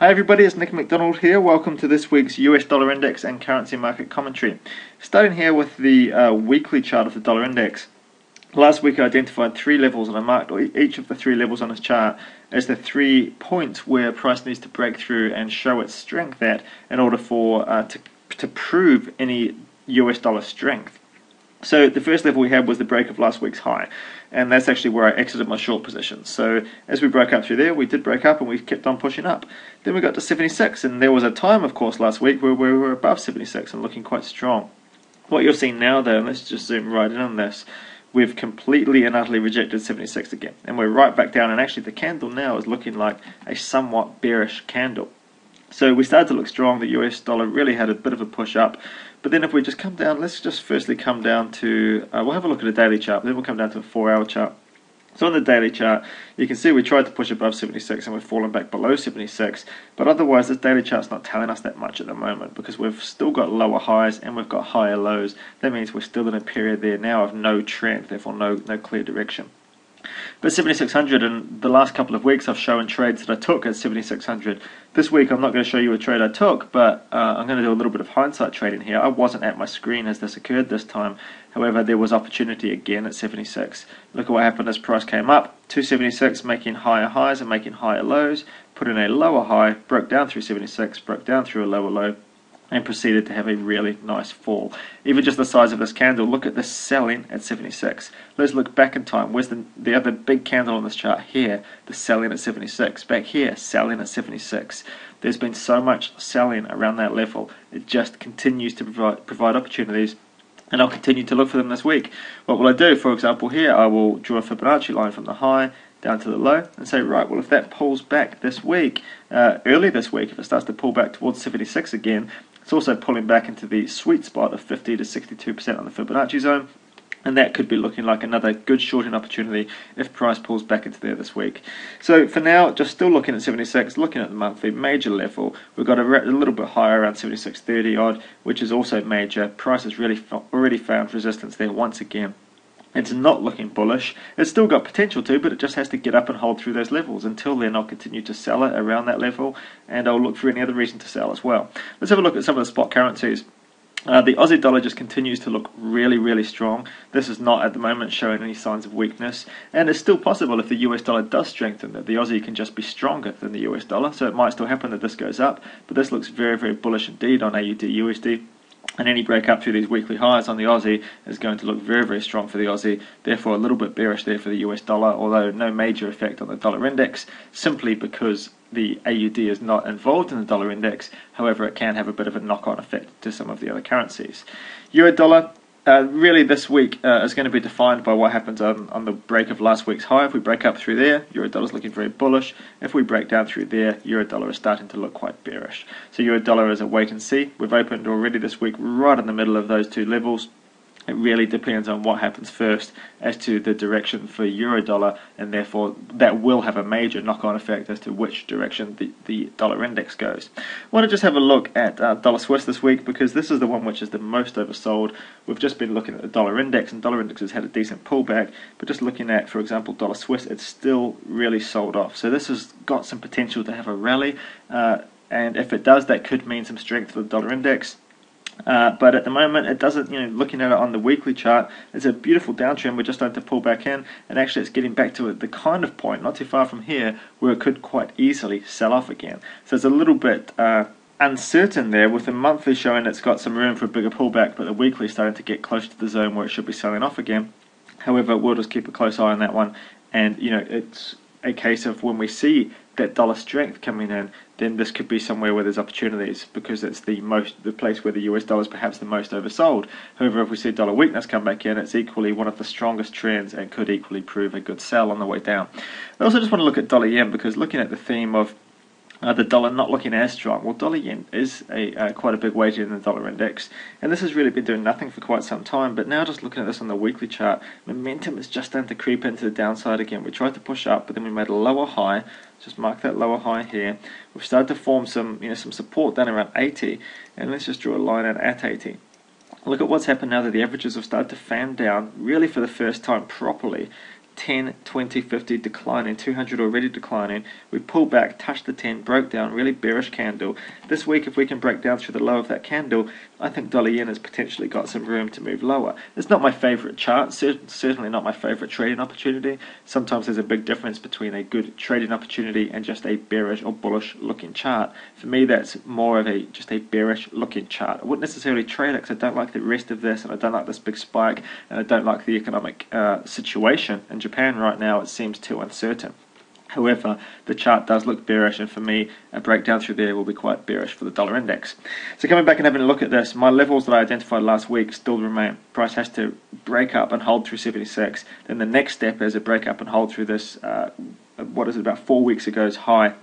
Hi everybody, it's McDonald here. Welcome to this week's US dollar index and currency market commentary. Starting here with the weekly chart of the dollar index. Last week I identified three levels and I marked each of the three levels on this chart as the 3 points where price needs to break through and show its strength at in order for to prove any US dollar strength. So the first level we had was the break of last week's high, and that's actually where I exited my short position. So as we broke up through there, we did break up and we kept on pushing up. Then we got to 76, and there was a time, of course, last week where we were above 76 and looking quite strong. What you're seeing now, though, and let's just zoom right in on this, we've completely and utterly rejected 76 again, and we're right back down, and actually the candle now is looking like a somewhat bearish candle. So we started to look strong. The US dollar really had a bit of a push up. But then if we just come down, let's just firstly come down to, we'll have a look at a daily chart, then we'll come down to a 4-hour chart. So on the daily chart, you can see we tried to push above 76 and we've fallen back below 76. But otherwise, this daily chart's not telling us that much at the moment because we've still got lower highs and we've got higher lows. That means we're still in a period there now of no trend, therefore no clear direction. But 7600, and the last couple of weeks I've shown trades that I took at 7600. This week I'm not going to show you a trade I took, but I'm going to do a little bit of hindsight trading here. I wasn't at my screen as this occurred this time. However, there was opportunity again at 76. Look at what happened as price came up. 276 making higher highs and making higher lows. Put in a lower high, broke down through 76, broke down through a lower low, and proceeded to have a really nice fall. Even just the size of this candle, look at this sell-in at 76. Let's look back in time. Where's the other big candle on this chart? Here, the sell-in at 76. Back here, sell-in at 76. There's been so much sell-in around that level. It just continues to provide opportunities, and I'll continue to look for them this week. What will I do? For example, here I will draw a Fibonacci line from the high down to the low and say, right, well, if that pulls back this week, early this week, if it starts to pull back towards 76 again, it's also pulling back into the sweet spot of 50 to 62% on the Fibonacci zone, and that could be looking like another good shorting opportunity if price pulls back into there this week. So for now, just still looking at 76, looking at the monthly major level. We've got a little bit higher around 76.30 odd, which is also major. Price has really already found resistance there once again. It's not looking bullish. It's still got potential to, but it just has to get up and hold through those levels. Until then, I'll continue to sell it around that level, and I'll look for any other reason to sell as well. Let's have a look at some of the spot currencies. The Aussie dollar just continues to look really, really strong. This is not at the moment showing any signs of weakness, and it's still possible if the US dollar does strengthen that the Aussie can just be stronger than the US dollar. So it might still happen that this goes up, but this looks very, very bullish indeed on AUD USD. And any break up through these weekly highs on the Aussie is going to look very, very strong for the Aussie. Therefore, a little bit bearish there for the US dollar, although no major effect on the dollar index, simply because the AUD is not involved in the dollar index. However, it can have a bit of a knock-on effect to some of the other currencies. Euro dollar. Really this week is going to be defined by what happens on the break of last week's high. If we break up through there, euro dollar is looking very bullish. If we break down through there, euro dollar is starting to look quite bearish. So euro dollar is a wait and see. We've opened already this week right in the middle of those two levels. It really depends on what happens first as to the direction for euro dollar, and therefore that will have a major knock-on effect as to which direction the dollar index goes. I want to just have a look at dollar Swiss this week because this is the one which is the most oversold. We've just been looking at the dollar index, and dollar index has had a decent pullback, but just looking at, for example, dollar Swiss, it's still really sold off. So this has got some potential to have a rally, and if it does, that could mean some strength for the dollar index. But at the moment it doesn't, looking at it on the weekly chart, it's a beautiful downtrend. We're just starting to pull back in, and actually it's getting back to the kind of point, not too far from here, where it could quite easily sell off again. So it's a little bit uncertain there, with the monthly showing it's got some room for a bigger pullback, but the weekly starting to get close to the zone where it should be selling off again. However, we'll just keep a close eye on that one, and it's a case of when we see that dollar strength coming in, then this could be somewhere where there's opportunities, because it's the place where the US dollar is perhaps the most oversold. However, if we see dollar weakness come back in, it's equally one of the strongest trends and could equally prove a good sell on the way down. I also just want to look at dollar yen, because looking at the theme of the dollar not looking as strong, well, dollar yen is quite a big weight in the dollar index, and this has really been doing nothing for quite some time. But now, just looking at this on the weekly chart, momentum is just starting to creep into the downside again. We tried to push up, but then we made a lower high. Just mark that lower high here. We've started to form some support down around 80, and let's just draw a line at 80. Look at what's happened now that the averages have started to fan down, really for the first time properly. 10, 20, 50 declining, 200 already declining. We pulled back, touched the 10, broke down, really bearish candle. This week, if we can break down through the low of that candle, I think dollar yen has potentially got some room to move lower. It's not my favorite chart, certainly not my favorite trading opportunity. Sometimes there's a big difference between a good trading opportunity and just a bearish or bullish looking chart. For me, that's more of just a bearish looking chart. I wouldn't necessarily trade it because I don't like the rest of this, and I don't like this big spike, and I don't like the economic situation in Japan right now. It seems too uncertain. However, the chart does look bearish, and for me, a breakdown through there will be quite bearish for the dollar index. So coming back and having a look at this, my levels that I identified last week still remain. Price has to break up and hold through 76. Then the next step is a break up and hold through this, about 4 weeks ago's high.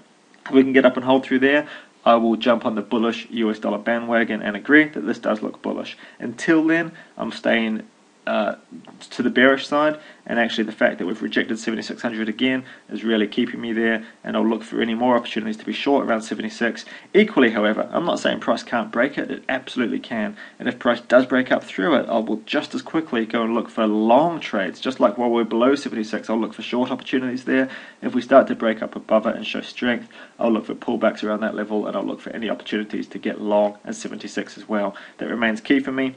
If we can get up and hold through there, I will jump on the bullish US dollar bandwagon and agree that this does look bullish. Until then, I'm staying to the bearish side, and actually the fact that we've rejected 7600 again is really keeping me there, and I'll look for any more opportunities to be short around 76. Equally, however, I'm not saying price can't break it. It absolutely can, and if price does break up through it, I will just as quickly go and look for long trades. Just like while we're below 76, I'll look for short opportunities there. If we start to break up above it and show strength, I'll look for pullbacks around that level, and I'll look for any opportunities to get long at 76 as well. That remains key for me.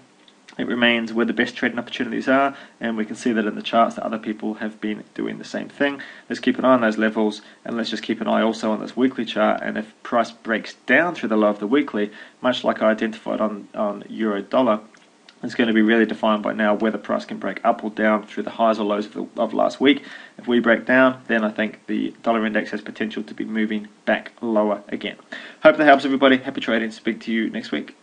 It remains where the best trading opportunities are, and we can see that in the charts that other people have been doing the same thing. Let's keep an eye on those levels, and let's just keep an eye also on this weekly chart. And if price breaks down through the low of the weekly, much like I identified on euro dollar, it's going to be really defined by now whether price can break up or down through the highs or lows of last week. If we break down, then I think the dollar index has potential to be moving back lower again. Hope that helps everybody. Happy trading. Speak to you next week.